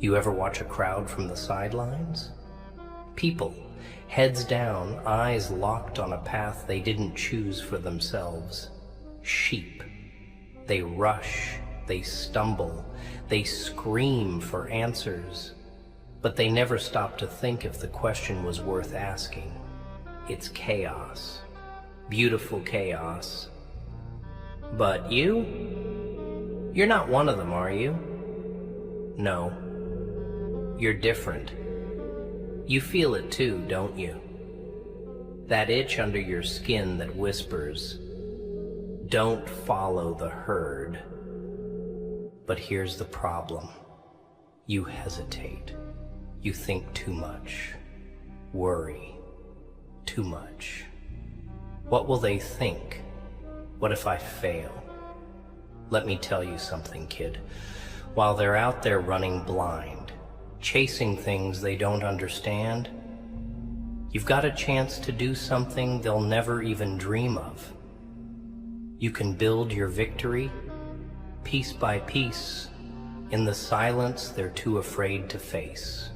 You ever watch a crowd from the sidelines? People, heads down, eyes locked on a path they didn't choose for themselves. Sheep. They rush, they stumble, they scream for answers, but they never stop to think if the question was worth asking. It's chaos. Beautiful chaos. But you're not one of them, are you? No. You're different. You feel it too, don't you? That itch under your skin that whispers, don't follow the herd. But here's the problem. You hesitate. You think too much. Worry. Too much. What will they think? What if I fail? Let me tell you something, kid. While they're out there running blind, chasing things they don't understand, you've got a chance to do something they'll never even dream of. You can build your victory, piece by piece, in the silence they're too afraid to face.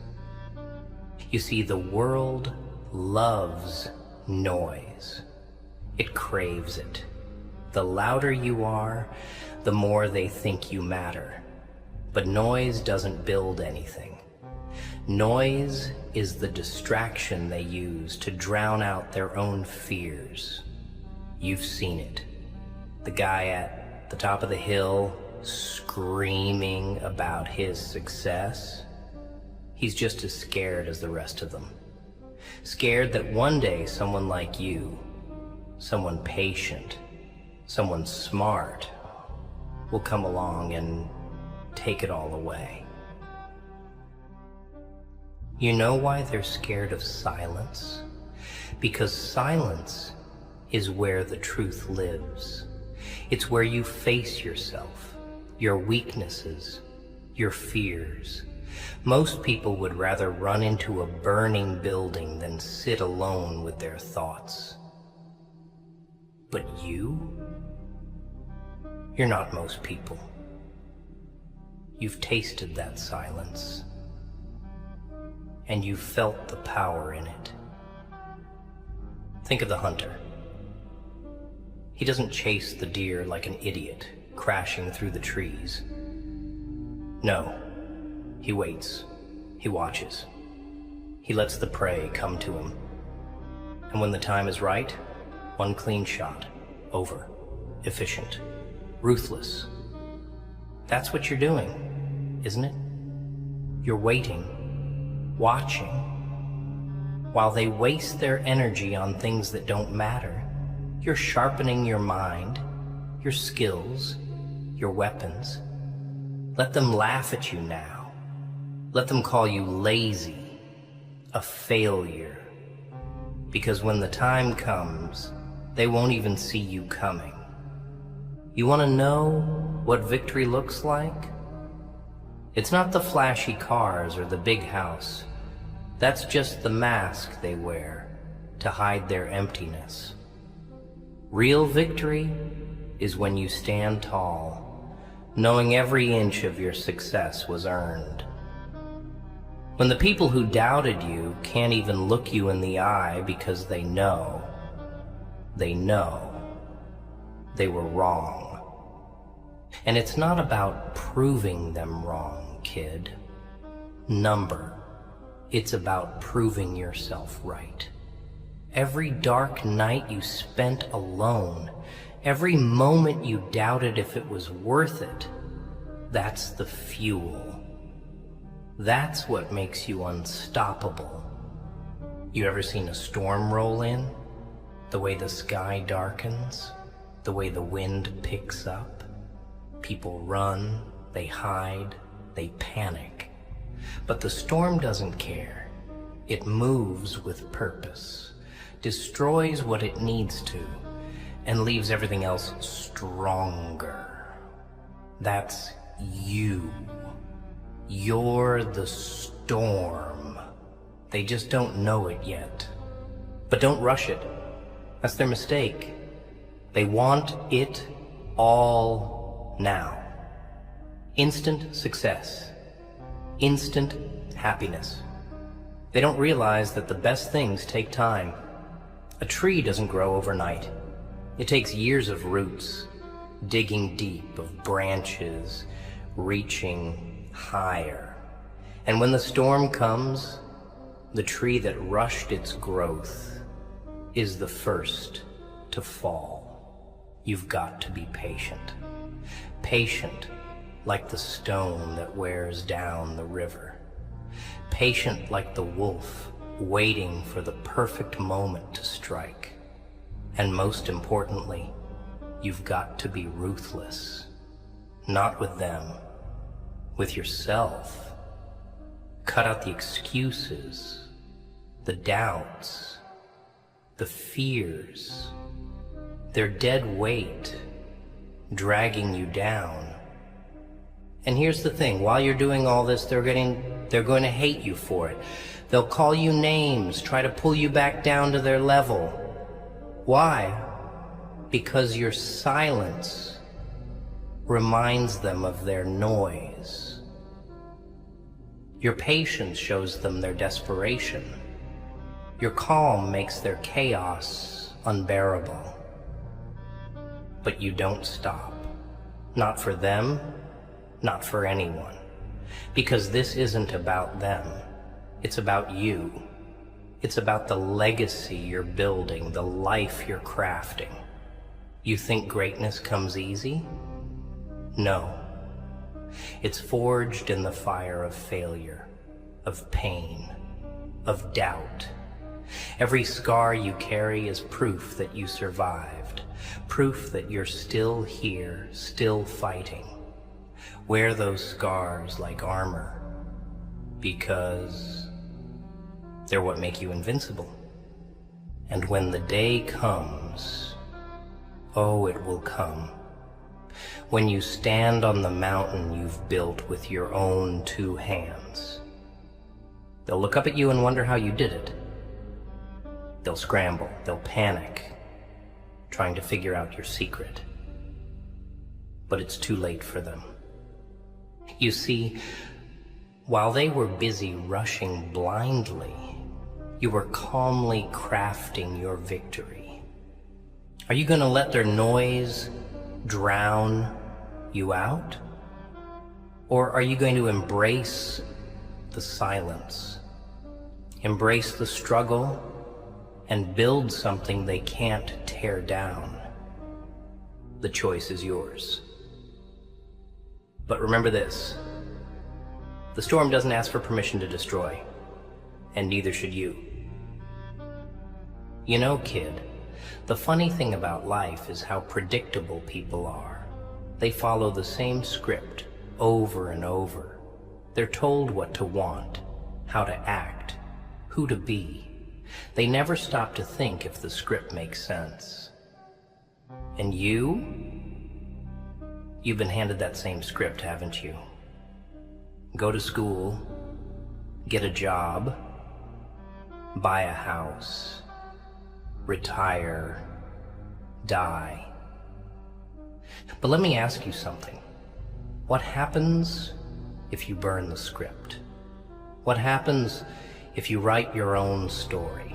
You see, the world loves noise. It craves it. The louder you are, the more they think you matter. But noise doesn't build anything. Noise is the distraction they use to drown out their own fears. You've seen it. The guy at the top of the hill screaming about his success. He's just as scared as the rest of them. Scared that one day someone like you, someone patient, someone smart, will come along and take it all away. You know why they're scared of silence? Because silence is where the truth lives. It's where you face yourself, your weaknesses, your fears. Most people would rather run into a burning building than sit alone with their thoughts. But you're not most people. You've tasted that silence, and you've felt the power in it. Think of the hunter. He doesn't chase the deer like an idiot, crashing through the trees. No, he waits, he watches. He lets the prey come to him. And when the time is right, one clean shot, over, efficient, ruthless. That's what you're doing, isn't it? You're waiting, watching, while they waste their energy on things that don't matter. You're sharpening your mind, your skills, your weapons. Let them laugh at you now. Let them call you lazy, a failure. Because when the time comes, they won't even see you coming. You want to know what victory looks like? It's not the flashy cars or the big house. That's just the mask they wear to hide their emptiness. Real victory is when you stand tall, knowing every inch of your success was earned. When the people who doubted you can't even look you in the eye because they know they were wrong. And it's not about proving them wrong, kid. It's about proving yourself right. Every dark night you spent alone, every moment you doubted if it was worth it, that's the fuel. That's what makes you unstoppable. You ever seen a storm roll in? The way the sky darkens, the way the wind picks up. People run, they hide, they panic. But the storm doesn't care. It moves with purpose, destroys what it needs to, and leaves everything else stronger. That's you. You're the storm. They just don't know it yet. But don't rush it. That's their mistake. They want it all now. Instant success. instant happiness. They don't realize that the best things take time. A tree doesn't grow overnight. It takes years of roots, digging deep, of branches, reaching higher. And when the storm comes, the tree that rushed its growth is the first to fall. You've got to be patient. Patient like the stone that wears down the river. Patient like the wolf waiting for the perfect moment to strike. And most importantly, you've got to be ruthless. Not with them, with yourself. Cut out the excuses, the doubts, the fears. They're dead weight, dragging you down. And here's the thing, while you're doing all this, they're going to hate you for it. They'll call you names, try to pull you back down to their level. Why? Because your silence reminds them of their noise. Your patience shows them their desperation. Your calm makes their chaos unbearable. But you don't stop. Not for them, not for anyone. Because this isn't about them. It's about you. It's about the legacy you're building, the life you're crafting. You think greatness comes easy? No. It's forged in the fire of failure, of pain, of doubt. Every scar you carry is proof that you survived, proof that you're still here, still fighting. Wear those scars like armor, because they're what make you invincible. And when the day comes, oh, it will come, when you stand on the mountain you've built with your own 2 hands. They'll look up at you and wonder how you did it. They'll scramble, they'll panic, trying to figure out your secret. But it's too late for them. You see, while they were busy rushing blindly, you were calmly crafting your victory. Are you going to let their noise drown you out? Or are you going to embrace the silence, embrace the struggle, and build something they can't tear down? The choice is yours. But remember this, the storm doesn't ask for permission to destroy, and neither should you. You know, kid, the funny thing about life is how predictable people are. They follow the same script over and over. They're told what to want, how to act, who to be. They never stop to think if the script makes sense. And you've been handed that same script, haven't you? Go to school, get a job, buy a house, retire, die. But let me ask you something. What happens if you burn the script? What happens if you write your own story?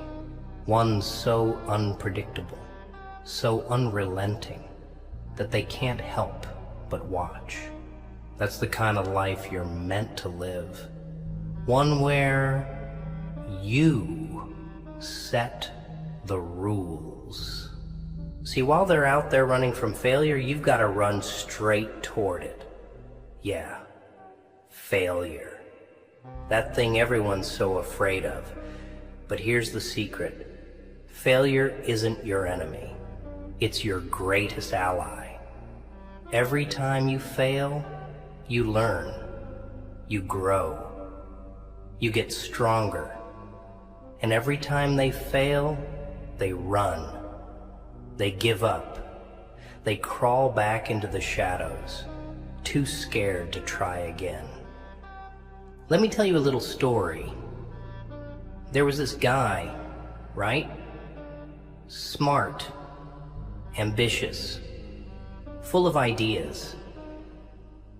One so unpredictable, so unrelenting, that they can't help but watch. That's the kind of life you're meant to live. One where you set the rules. See, while they're out there running from failure, you've got to run straight toward it. Yeah, failure. That thing everyone's so afraid of. But here's the secret. Failure isn't your enemy. It's your greatest ally. Every time you fail, you learn, you grow, you get stronger. And every time they fail, they run, they give up, they crawl back into the shadows, too scared to try again. Let me tell you a little story. There was this guy, right? Smart, ambitious, full of ideas.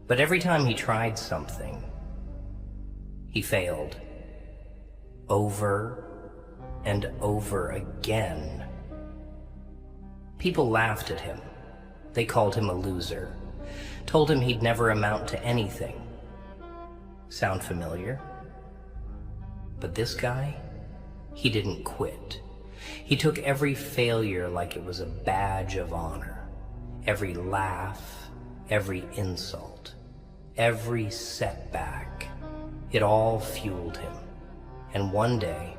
But every time he tried something, He failed. Over and over again. People laughed at him. They called him a loser, told him he'd never amount to anything. Sound familiar? But this guy, he didn't quit. He took every failure like it was a badge of honor. Every laugh, every insult, every setback, it all fueled him. And one day,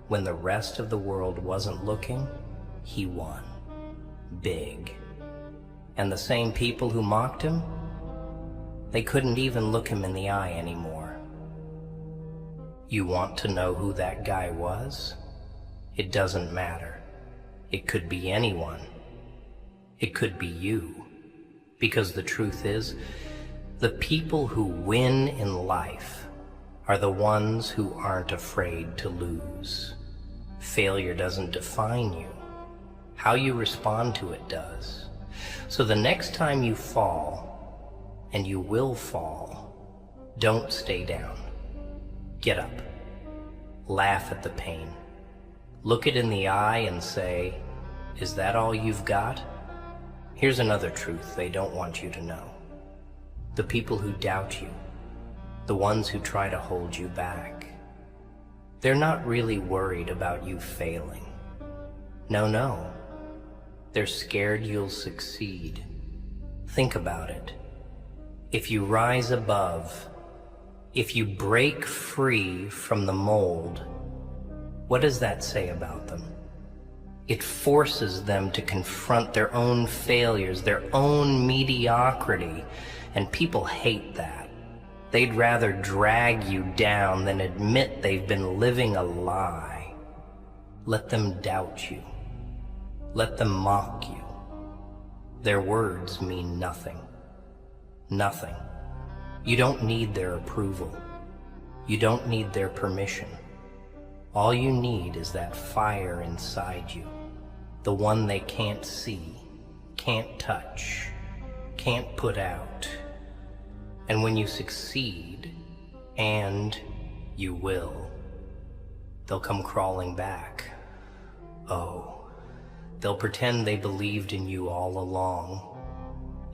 when the rest of the world wasn't looking, he won. Big. And the same people who mocked him, they couldn't even look him in the eye anymore. You want to know who that guy was? It doesn't matter. It could be anyone. It could be you. Because the truth is, the people who win in life are the ones who aren't afraid to lose. Failure doesn't define you. How you respond to it does. So the next time you fall, and you will fall, don't stay down. Get up. Laugh at the pain. Look it in the eye and say, is that all you've got? Here's another truth they don't want you to know. The people who doubt you, the ones who try to hold you back, they're not really worried about you failing. No. They're scared you'll succeed. Think about it. If you rise above, if you break free from the mold, what does that say about them? It forces them to confront their own failures, their own mediocrity, and people hate that. They'd rather drag you down than admit they've been living a lie. Let them doubt you. Let them mock you. Their words mean nothing. Nothing. You don't need their approval. You don't need their permission. All you need is that fire inside you, the one they can't see, can't touch, can't put out. And when you succeed, and you will, they'll come crawling back. Oh. They'll pretend they believed in you all along.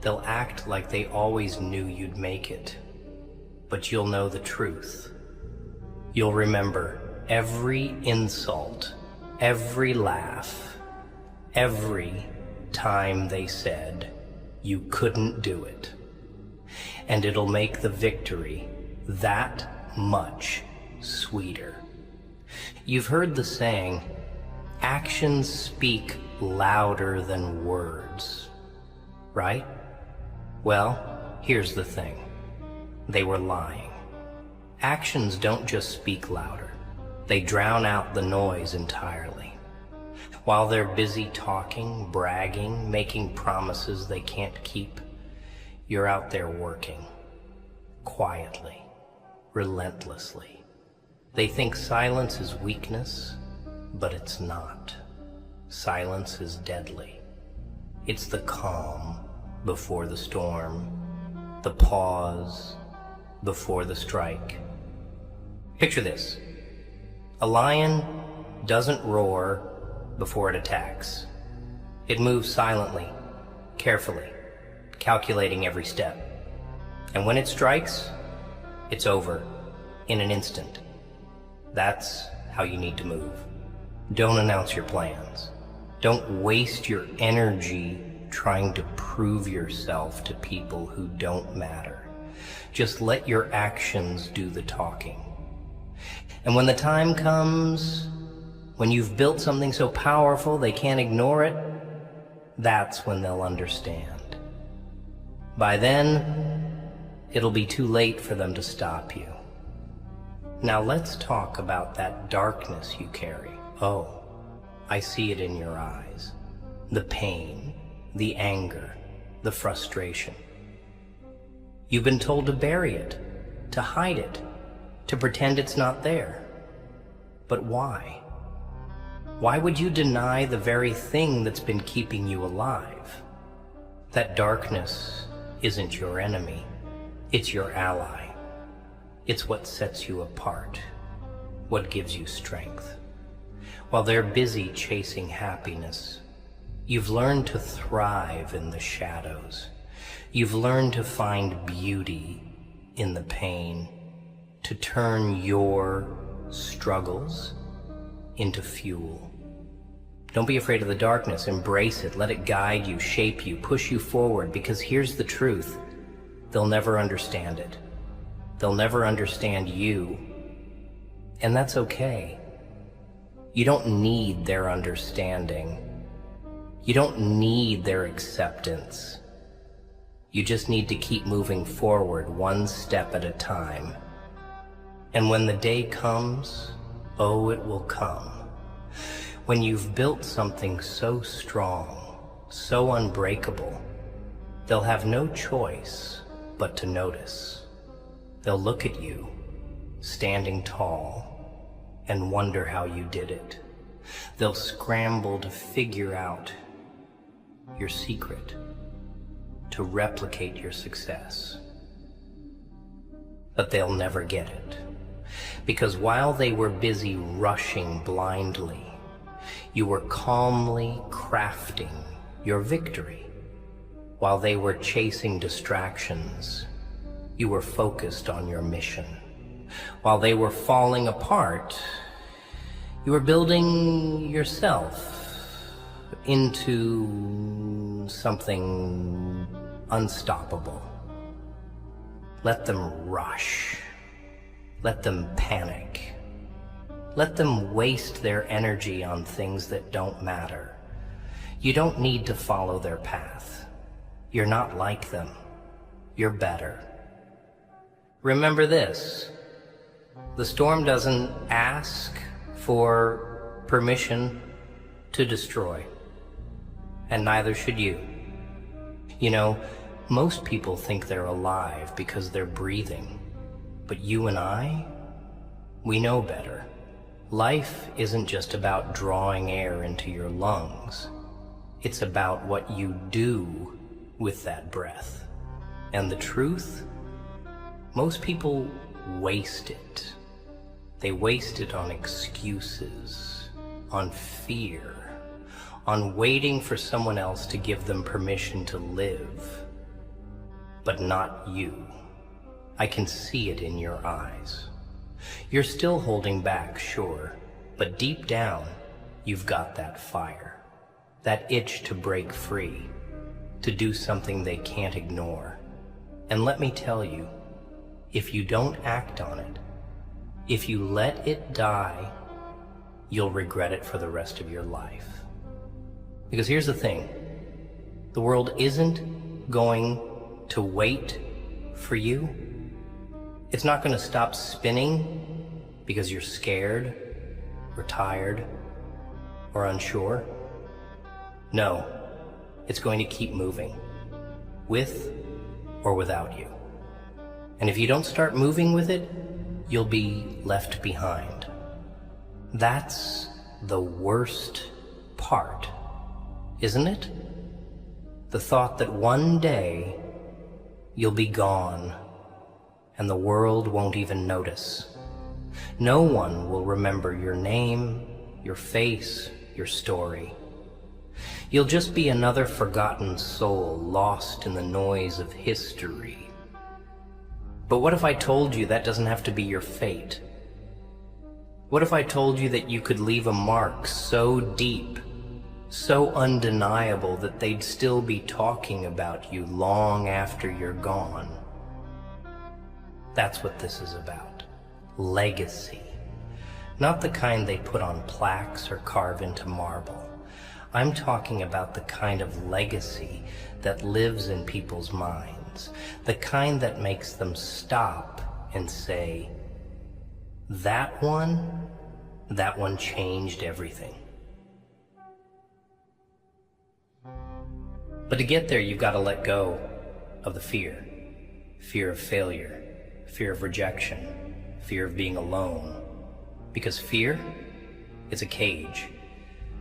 They'll act like they always knew you'd make it. But you'll know the truth. You'll remember every insult, every laugh, every time they said you couldn't do it. And it'll make the victory that much sweeter. You've heard the saying, actions speak louder than words, right? Well, here's the thing. They were lying. Actions don't just speak louder. They drown out the noise entirely. While they're busy talking, bragging, making promises they can't keep, you're out there working. Quietly. Relentlessly. They think silence is weakness, but it's not. Silence is deadly. It's the calm before the storm, the pause before the strike. Picture this. A lion doesn't roar before it attacks. It moves silently, carefully, calculating every step. And when it strikes, it's over in an instant. That's how you need to move. Don't announce your plans. Don't waste your energy trying to prove yourself to people who don't matter. Just let your actions do the talking. And when the time comes, when you've built something so powerful they can't ignore it, that's when they'll understand. By then, it'll be too late for them to stop you. Now let's talk about that darkness you carry. Oh, I see it in your eyes. The pain, the anger, the frustration. You've been told to bury it, to hide it, to pretend it's not there. But why? Why would you deny the very thing that's been keeping you alive? That darkness isn't your enemy, it's your ally. It's what sets you apart, what gives you strength. While they're busy chasing happiness, you've learned to thrive in the shadows. You've learned to find beauty in the pain, to turn your struggles into fuel. Don't be afraid of the darkness. Embrace it. Let it guide you, shape you, push you forward, because here's the truth. They'll never understand it. They'll never understand you. And that's okay. You don't need their understanding. You don't need their acceptance. You just need to keep moving forward one step at a time. And when the day comes, oh, it will come. When you've built something so strong, so unbreakable, they'll have no choice but to notice. They'll look at you, standing tall, and wonder how you did it. They'll scramble to figure out your secret, to replicate your success. But they'll never get it. Because while they were busy rushing blindly, you were calmly crafting your victory. While they were chasing distractions, you were focused on your mission. While they were falling apart, you were building yourself into something unstoppable. Let them rush. Let them panic. Let them waste their energy on things that don't matter. You don't need to follow their path. You're not like them. You're better. Remember this: the storm doesn't ask for permission to destroy, and neither should you. You know, most people think they're alive because they're breathing, but you and I, we know better. Life isn't just about drawing air into your lungs. It's about what you do with that breath. And the truth? Most people waste it. They waste it on excuses, on fear, on waiting for someone else to give them permission to live. But not you. I can see it in your eyes. You're still holding back, sure, but deep down, you've got that fire, that itch to break free, to do something they can't ignore. And let me tell you, if you don't act on it, if you let it die, you'll regret it for the rest of your life. Because here's the thing, the world isn't going to wait for you. It's not going to stop spinning because you're scared or tired or unsure. No, it's going to keep moving, with or without you. And if you don't start moving with it, you'll be left behind. That's the worst part, isn't it? The thought that one day you'll be gone and the world won't even notice. No one will remember your name, your face, your story. You'll just be another forgotten soul lost in the noise of history. But what if I told you that doesn't have to be your fate? What if I told you that you could leave a mark so deep, so undeniable that they'd still be talking about you long after you're gone? That's what this is about. Legacy. Not the kind they put on plaques or carve into marble. I'm talking about the kind of legacy that lives in people's minds. The kind that makes them stop and say, that one changed everything. But to get there, you've got to let go of the fear. Fear of failure. Fear of rejection, fear of being alone. Because fear, it's a cage.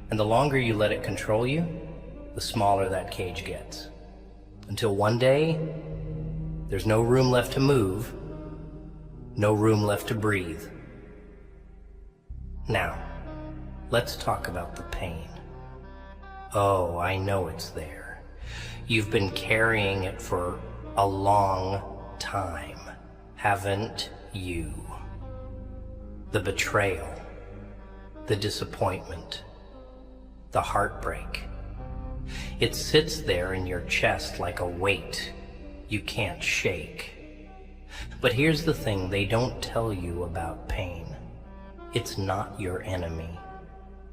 And the longer you let it control you, the smaller that cage gets. Until one day, there's no room left to move, No room left to breathe. Now, let's talk about the pain. Oh, I know it's there. You've been carrying it for a long time, haven't you? The betrayal, the disappointment, the heartbreak. It sits there in your chest like a weight you can't shake. But here's the thing they don't tell you about pain. It's not your enemy.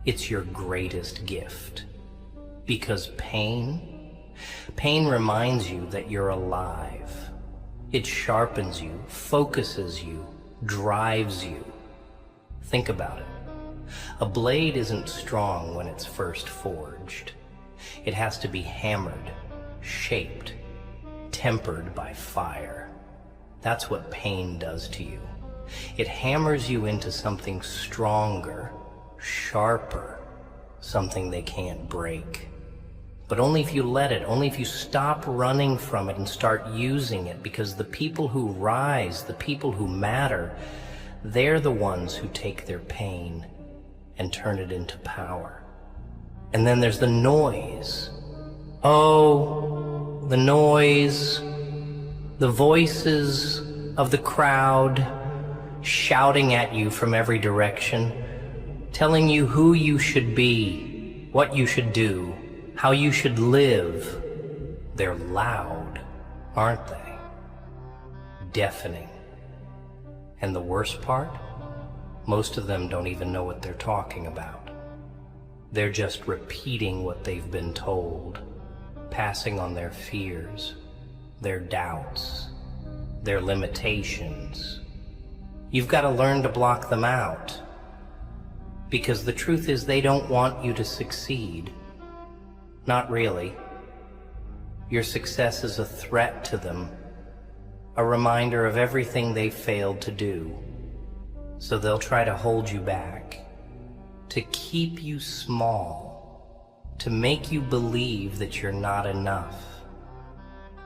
It's your greatest gift. Because pain reminds you that you're alive. It sharpens you, focuses you, drives you. Think about it. A blade isn't strong when it's first forged. It has to be hammered, shaped, tempered by fire. That's what pain does to you. It hammers you into something stronger, sharper, something they can't break. But only if you let it, only if you stop running from it and start using it, because the people who rise, the people who matter, they're the ones who take their pain and turn it into power. And then there's the noise. Oh, the noise, the voices of the crowd shouting at you from every direction, telling you who you should be, what you should do, how you should live. They're loud, aren't they? Deafening. And the worst part? Most of them don't even know what they're talking about. They're just repeating what they've been told, passing on their fears, their doubts, their limitations. You've got to learn to block them out, because the truth is they don't want you to succeed. Not really. Your success is a threat to them, a reminder of everything they failed to do. So they'll try to hold you back, to keep you small, to make you believe that you're not enough.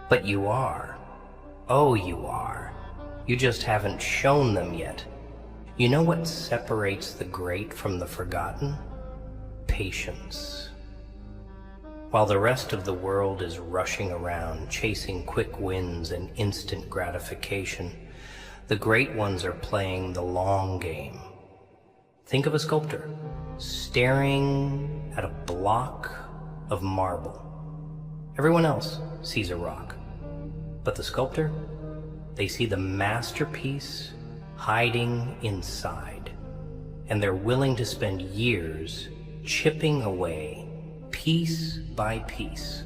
But you are. Oh, you are. You just haven't shown them yet. You know what separates the great from the forgotten? Patience. While the rest of the world is rushing around, chasing quick wins and instant gratification, the great ones are playing the long game. Think of a sculptor staring at a block of marble. Everyone else sees a rock, but the sculptor, they see the masterpiece hiding inside, and they're willing to spend years chipping away piece by piece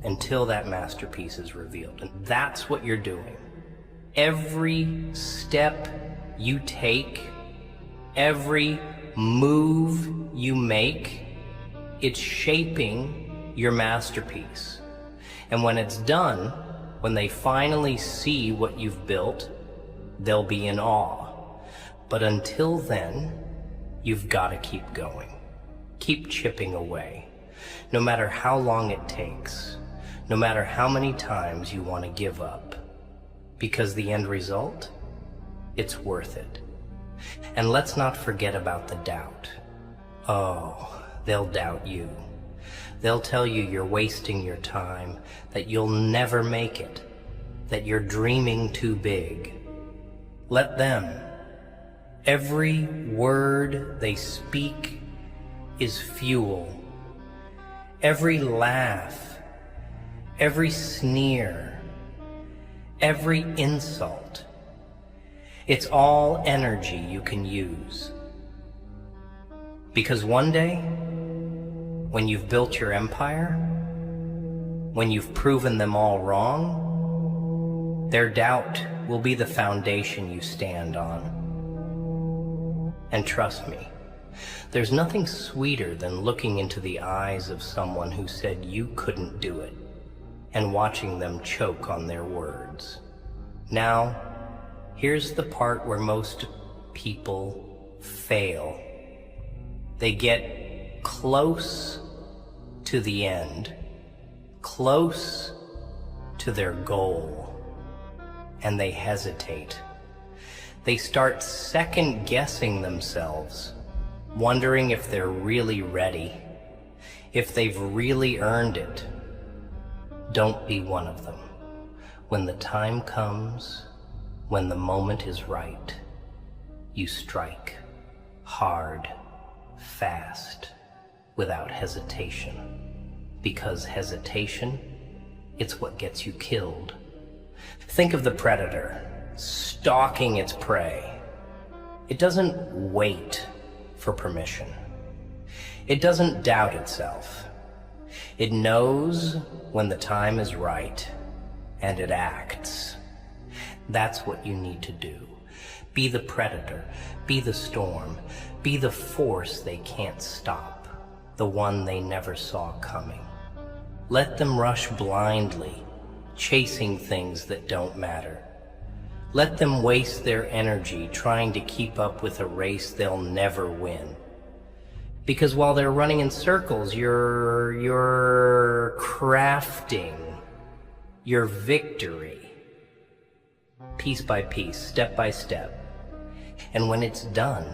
until that masterpiece is revealed. And that's what you're doing. Every step you take, every move you make, it's shaping your masterpiece. And when it's done, when they finally see what you've built, they'll be in awe. But until then, you've got to keep going. Keep chipping away. No matter how long it takes, no matter how many times you want to give up, because the end result, it's worth it. And let's not forget about the doubt. Oh, they'll doubt you. They'll tell you you're wasting your time, that you'll never make it, that you're dreaming too big. Let them. Every word they speak is fuel. Every laugh, every sneer, every insult, it's all energy you can use. Because one day, when you've built your empire, when you've proven them all wrong, their doubt will be the foundation you stand on. And trust me, there's nothing sweeter than looking into the eyes of someone who said you couldn't do it and watching them choke on their words. Now, here's the part where most people fail. They get close to the end, close to their goal, and they hesitate. They start second-guessing themselves, wondering if they're really ready, if they've really earned it. Don't be one of them. When the time comes, when the moment is right, you strike hard, fast, without hesitation. Because hesitation, it's what gets you killed. Think of the predator stalking its prey. It doesn't wait for permission. It doesn't doubt itself. It knows when the time is right, and it acts. That's what you need to do. Be the predator, be the storm, be the force they can't stop, the one they never saw coming. Let them rush blindly, chasing things that don't matter. Let them waste their energy trying to keep up with a race they'll never win. Because while they're running in circles, you're crafting your victory, piece by piece, step by step. And when it's done,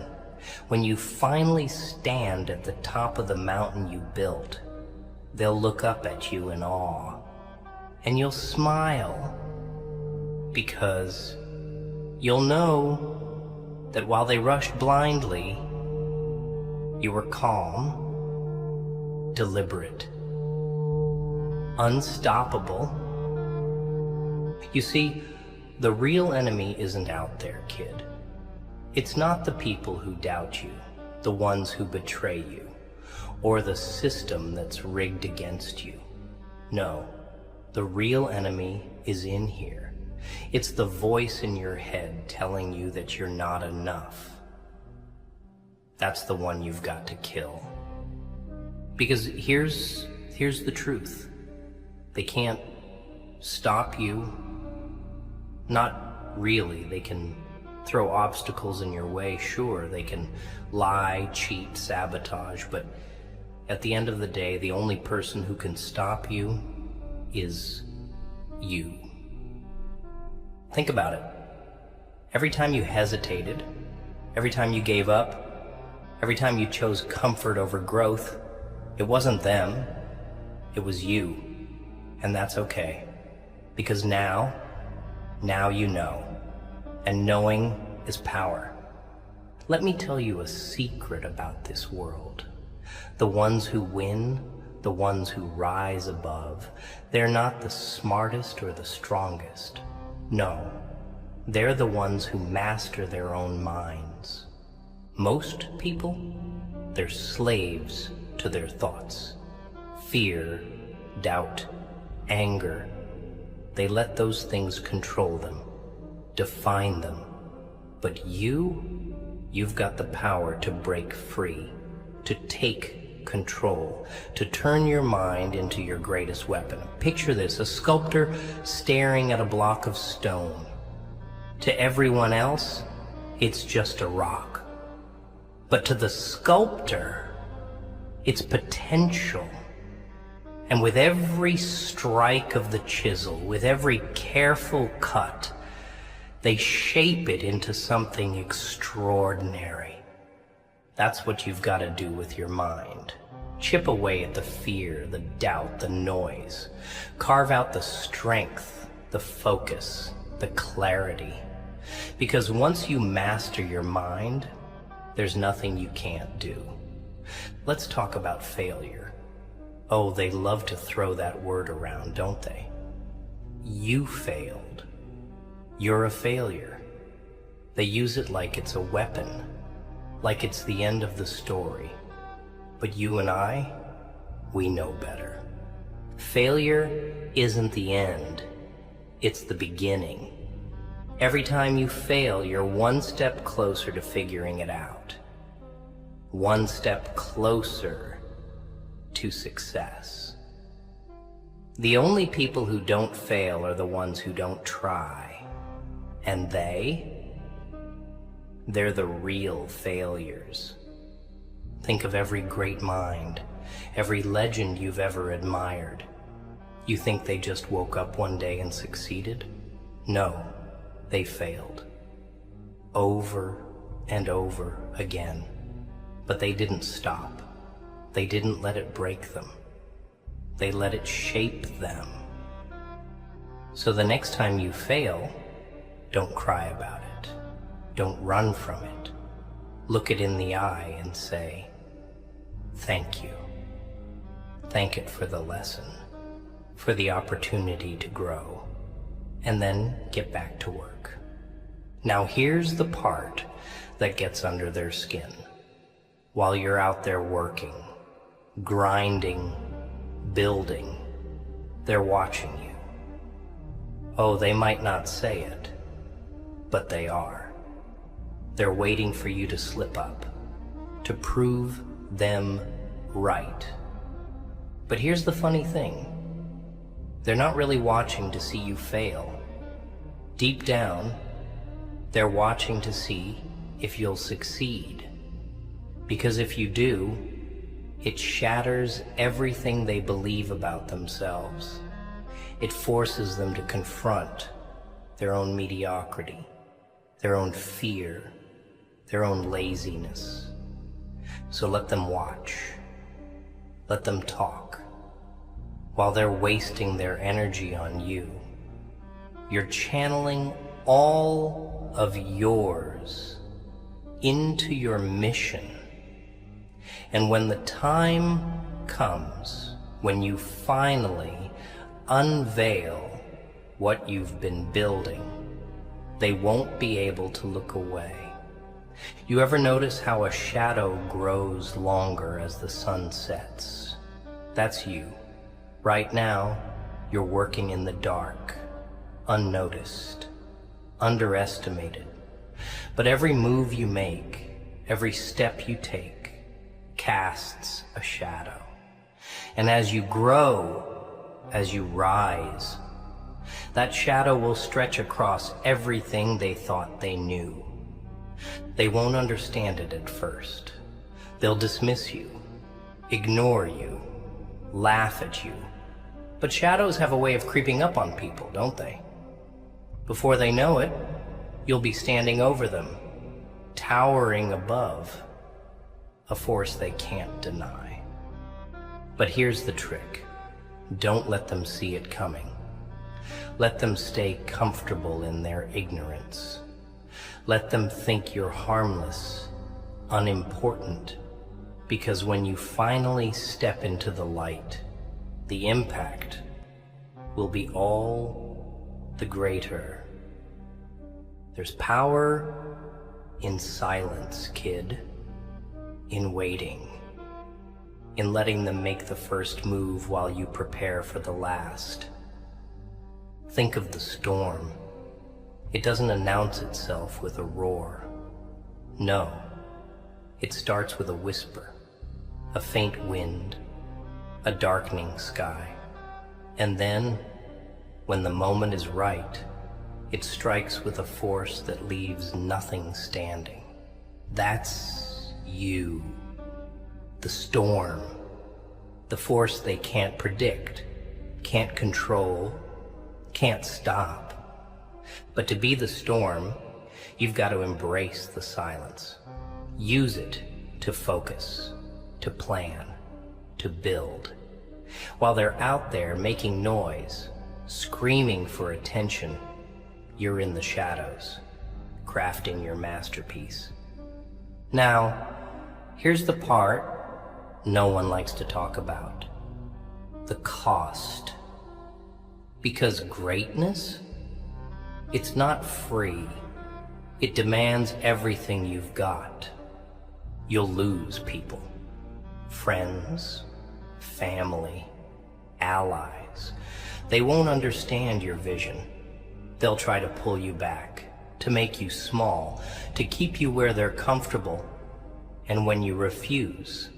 when you finally stand at the top of the mountain you built, they'll look up at you in awe, and you'll smile, because you'll know that while they rushed blindly, you were calm, deliberate, unstoppable. You see, the real enemy isn't out there, kid. It's not the people who doubt you, the ones who betray you, or the system that's rigged against you. No, the real enemy is in here. It's the voice in your head telling you that you're not enough. That's the one you've got to kill. Because here's the truth. They can't stop you. Not really. They can throw obstacles in your way, sure. They can lie, cheat, sabotage, but at the end of the day, the only person who can stop you is you. Think about it. Every time you hesitated, every time you gave up, every time you chose comfort over growth, it wasn't them, it was you. And that's okay. Because now you know. And knowing is power. Let me tell you a secret about this world. The ones who win, the ones who rise above, they're not the smartest or the strongest. No, they're the ones who master their own minds. Most people, they're slaves to their thoughts. Fear, doubt, anger. They let those things control them, define them. But you've got the power to break free, to take control, to turn your mind into your greatest weapon. Picture this, a sculptor staring at a block of stone. To everyone else, it's just a rock. But to the sculptor, it's potential. And with every strike of the chisel, with every careful cut, they shape it into something extraordinary. That's what you've got to do with your mind. Chip away at the fear, the doubt, the noise. Carve out the strength, the focus, the clarity. Because once you master your mind, there's nothing you can't do. Let's talk about failure. Oh, they love to throw that word around, don't they? You failed. You're a failure. They use it like it's a weapon, like it's the end of the story. But you and I, we know better. Failure isn't the end, it's the beginning. Every time you fail, you're one step closer to figuring it out. One step closer to success. The only people who don't fail are the ones who don't try. And they're the real failures. Think of every great mind, every legend you've ever admired. You think they just woke up one day and succeeded? No, they failed. over and over again. But they didn't stop. They didn't let it break them. They let it shape them. So the next time you fail, don't cry about it. Don't run from it. Look it in the eye and say, thank you. Thank it for the lesson, for the opportunity to grow, and then get back to work. Now here's the part that gets under their skin. While you're out there working, grinding, building, they're watching you. Oh, they might not say it, but they are. They're waiting for you to slip up, to prove them right. But here's the funny thing. They're not really watching to see you fail. Deep down, they're watching to see if you'll succeed. Because if you do, it shatters everything they believe about themselves. It forces them to confront their own mediocrity, their own fear, their own laziness. So let them watch. Let them talk. While they're wasting their energy on you, you're channeling all of yours into your mission. And when the time comes, when you finally unveil what you've been building, they won't be able to look away. You ever notice how a shadow grows longer as the sun sets? That's you. Right now, you're working in the dark, unnoticed, underestimated. But every move you make, every step you take, casts a shadow. And as you grow, as you rise, that shadow will stretch across everything they thought they knew. They won't understand it at first. They'll dismiss you, ignore you, laugh at you. But shadows have a way of creeping up on people, don't they? Before they know it, you'll be standing over them, towering above, a force they can't deny. But here's the trick. Don't let them see it coming. Let them stay comfortable in their ignorance. Let them think you're harmless, unimportant, because when you finally step into the light, the impact will be all the greater. There's power in silence, kid, in waiting, in letting them make the first move while you prepare for the last. Think of the storm. It doesn't announce itself with a roar. No, it starts with a whisper, a faint wind, a darkening sky. And then, when the moment is right, it strikes with a force that leaves nothing standing. That's you. The storm. The force they can't predict, can't control, can't stop. But to be the storm, you've got to embrace the silence. Use it to focus, to plan, to build. While they're out there making noise, screaming for attention, you're in the shadows, crafting your masterpiece. Now, here's the part no one likes to talk about. The cost. Because greatness, it's not free. It demands everything you've got. You'll lose people, friends, family, allies. They won't understand your vision. They'll try to pull you back, to make you small, to keep you where they're comfortable. And when you refuse,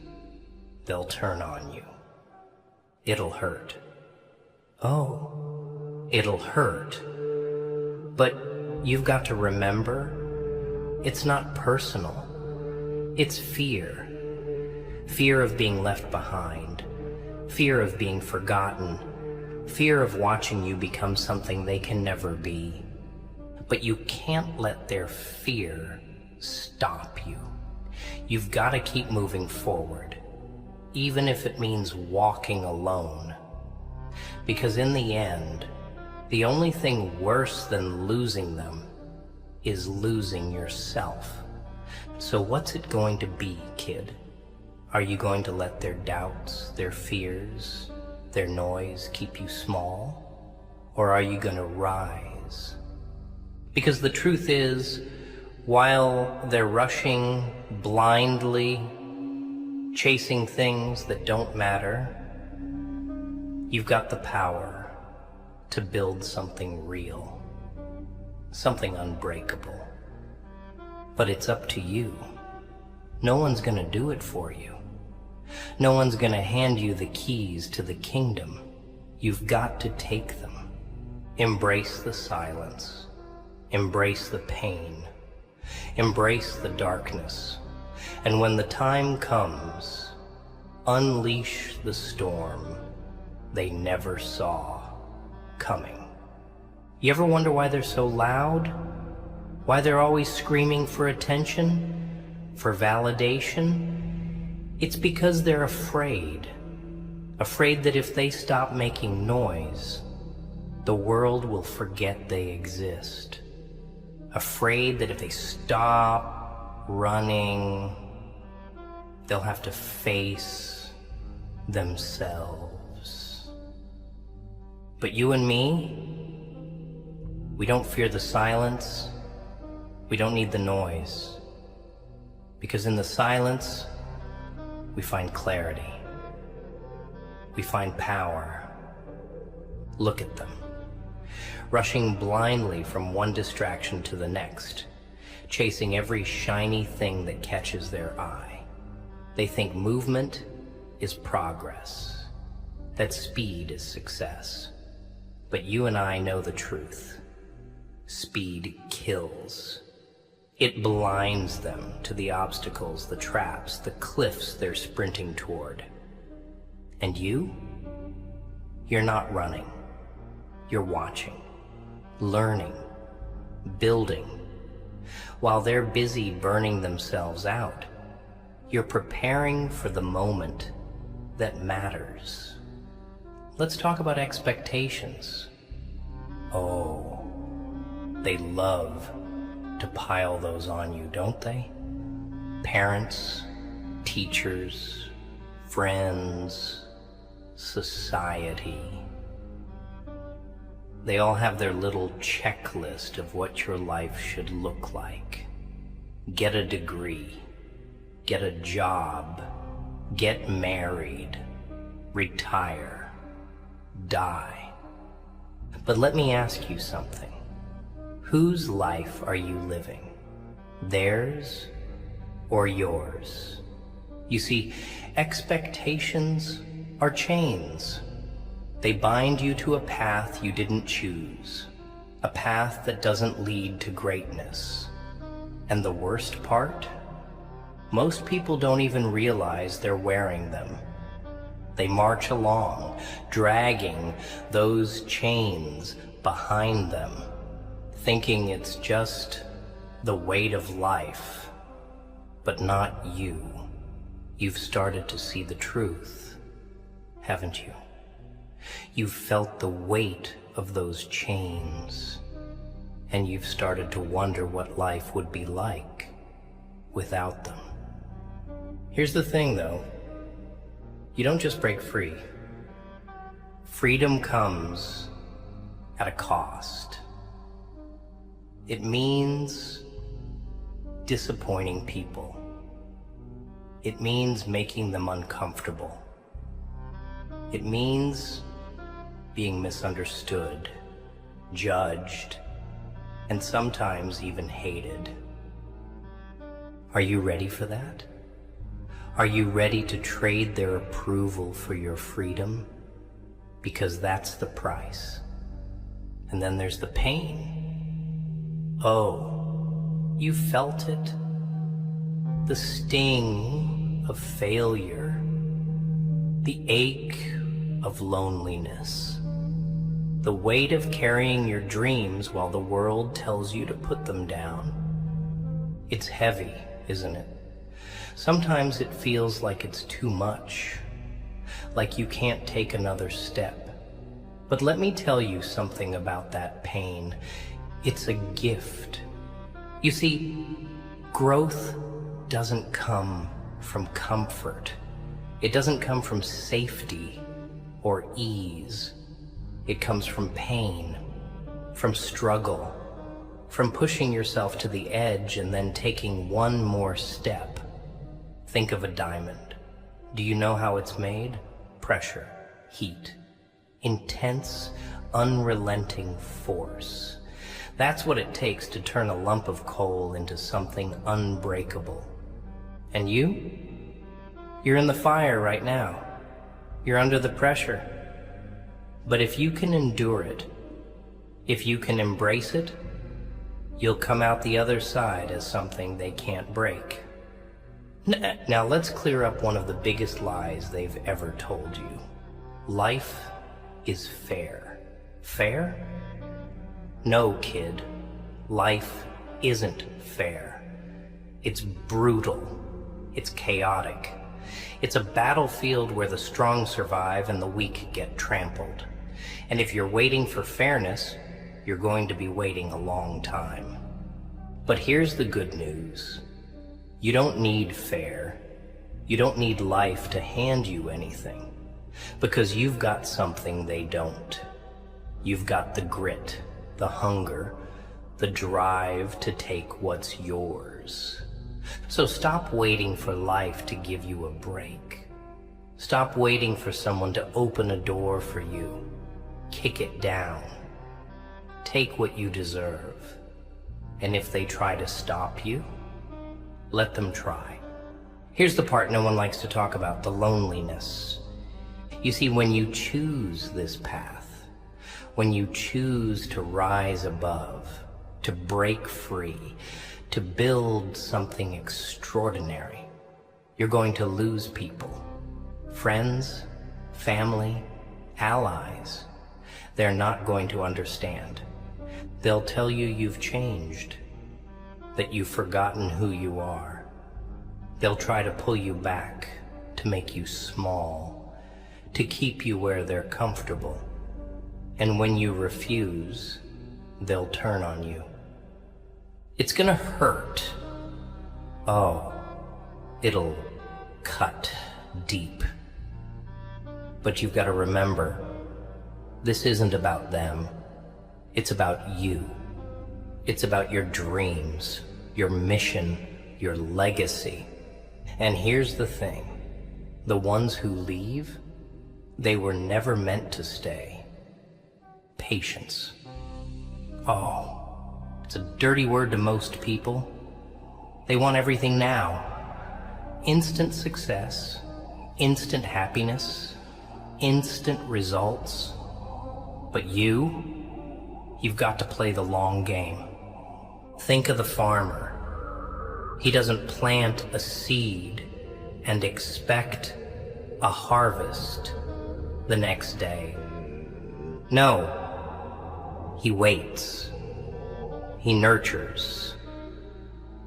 they'll turn on you. It'll hurt. Oh, it'll hurt. But you've got to remember, it's not personal. It's fear. Fear of being left behind. Fear of being forgotten. Fear of watching you become something they can never be. But you can't let their fear stop you. You've got to keep moving forward, even if it means walking alone. Because in the end, the only thing worse than losing them is losing yourself. So what's it going to be, kid? Are you going to let their doubts, their fears, their noise keep you small? Or are you going to rise? Because the truth is, while they're rushing blindly, chasing things that don't matter, you've got the power to build something real, something unbreakable. But it's up to you. No one's gonna do it for you. No one's gonna hand you the keys to the kingdom. You've got to take them. Embrace the silence. Embrace the pain. Embrace the darkness. And when the time comes, unleash the storm they never saw coming. You ever wonder why they're so loud? Why they're always screaming for attention? For validation? It's because they're afraid. Afraid that if they stop making noise, the world will forget they exist. Afraid that if they stop running, they'll have to face themselves. But you and me, we don't fear the silence. We don't need the noise. Because in the silence, we find clarity. We find power. Look at them, rushing blindly from one distraction to the next, chasing every shiny thing that catches their eye. They think movement is progress, that speed is success. But you and I know the truth. Speed kills. It blinds them to the obstacles, the traps, the cliffs they're sprinting toward. And you? You're not running. You're watching, learning, building. While they're busy burning themselves out, you're preparing for the moment that matters. Let's talk about expectations. Oh, they love to pile those on you, don't they? Parents, teachers, friends, society. They all have their little checklist of what your life should look like. Get a degree, get a job, get married, retire, die. But let me ask you something. Whose life are you living? Theirs or yours? You see, expectations are chains. They bind you to a path you didn't choose, a path that doesn't lead to greatness. And the worst part? Most people don't even realize they're wearing them. They march along, dragging those chains behind them, thinking it's just the weight of life, but not you. You've started to see the truth, haven't you? You've felt the weight of those chains, and you've started to wonder what life would be like without them. Here's the thing, though. You don't just break free. Freedom comes at a cost. It means disappointing people. It means making them uncomfortable. It means being misunderstood, judged, and sometimes even hated. Are you ready for that? Are you ready to trade their approval for your freedom? Because that's the price. And then there's the pain. Oh, you felt it? The sting of failure, the ache of loneliness, The weight of carrying your dreams while the world tells you to put them down. It's heavy, isn't it? Sometimes it feels like it's too much, like you can't take another step. But let me tell you something about that pain. It's a gift. You see, growth doesn't come from comfort. It doesn't come from safety or ease. It comes from pain, from struggle, from pushing yourself to the edge and then taking one more step. Think of a diamond. Do you know how it's made? Pressure, heat, intense, unrelenting force. That's what it takes to turn a lump of coal into something unbreakable. And you're in the fire right now. You're under the pressure. But if you can endure it, if you can embrace it, you'll come out the other side as something they can't break. Now let's clear up one of the biggest lies they've ever told you. Life is fair. Fair? No, kid. Life isn't fair. It's brutal. It's chaotic. It's a battlefield where the strong survive and the weak get trampled. And if you're waiting for fairness, you're going to be waiting a long time. But here's the good news. You don't need fair. You don't need life to hand you anything, because you've got something they don't. You've got the grit, the hunger, the drive to take what's yours. So stop waiting for life to give you a break. Stop waiting for someone to open a door for you. Kick it down. Take what you deserve. And if they try to stop you, let them try. Here's the part no one likes to talk about, the loneliness. You see, when you choose this path, when you choose to rise above, to break free, to build something extraordinary, you're going to lose people. Friends, family, allies. They're not going to understand. They'll tell you you've changed, that you've forgotten who you are. They'll try to pull you back, to make you small, to keep you where they're comfortable. And when you refuse, they'll turn on you. It's gonna hurt. Oh, it'll cut deep. But you've got to remember, this isn't about them. It's about you. It's about your dreams, your mission, your legacy. And here's the thing. The ones who leave, they were never meant to stay. Patience. Oh, it's a dirty word to most people. They want everything now. Instant success, instant happiness, instant results. But you've got to play the long game. Think of the farmer. He doesn't plant a seed and expect a harvest the next day. No, he waits. He nurtures.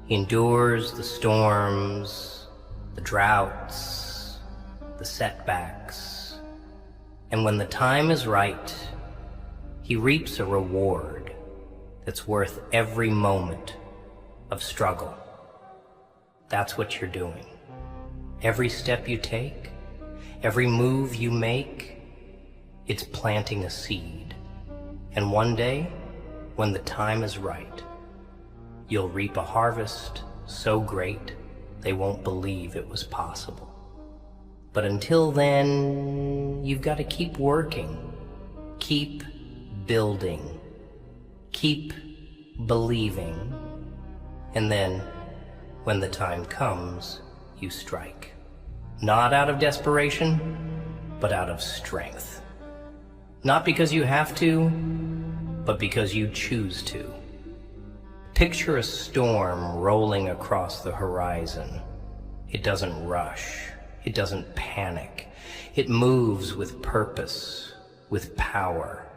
He endures the storms, the droughts, the setbacks. And when the time is right, he reaps a reward that's worth every moment of struggle. That's what you're doing. Every step you take, every move you make, it's planting a seed. And one day, when the time is right, you'll reap a harvest so great they won't believe it was possible. But until then, you've got to keep working, keep building, keep believing, and then, when the time comes, you strike. Not out of desperation, but out of strength. Not because you have to, but because you choose to. Picture a storm rolling across the horizon. It doesn't rush. It doesn't panic. It moves with purpose, with power.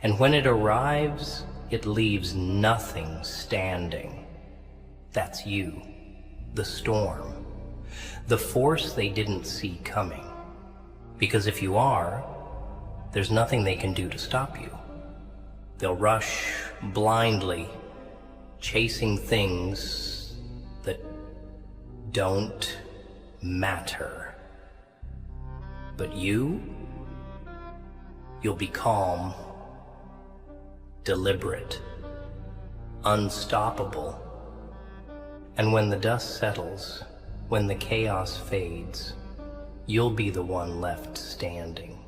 And when it arrives, it leaves nothing standing. That's you, the storm, the force they didn't see coming. Because if you are, there's nothing they can do to stop you. They'll rush blindly, chasing things that don't matter. But you'll be calm, deliberate, unstoppable. And when the dust settles, when the chaos fades, you'll be the one left standing.